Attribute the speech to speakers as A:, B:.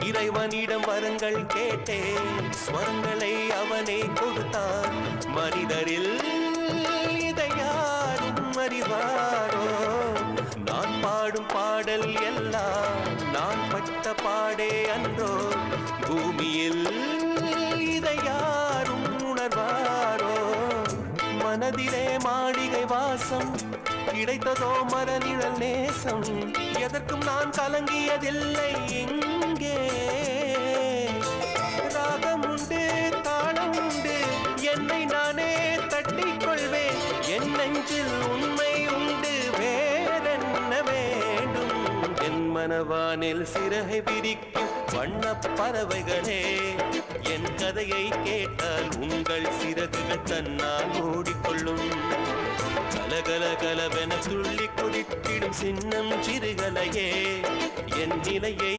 A: இறைவனிடம் வரங்கள் கேட்டேன், ஸ்வரங்களை அவனே கொடுத்தான். மனிதரில் இதை யாரும் அறிவாரோ? நான் பாடும் பாடல் எல்லாம் நான் பட்ட பாடே அன்றோ? பூமியில் இதை யாரும் உணர்வாரோ? மனதிலே மாளிகை வாசம், கிடைத்ததோ மரநிழல் நேசம். எதற்கும் நான் கலங்கியதில்லை இங்கே. ராகம் உண்டு, தாளம் உண்டு, என்னை நானே தட்டிக் கொள்வேன். என் நெஞ்சில் உண்மை உண்டு, வேறென்ன வேண்டும்? என் மனவானில் சிறகை விரிக்கும் வண்ணப் பறவைகளே, என் கதையை கேட்டால் உங்கள் சிறகுகள் தன்னால் ஓடிக்கொள்ளும். கலகல கலவென துள்ளி குதித்திடும் சின்னம் சிறுகலையே, என் நிலையை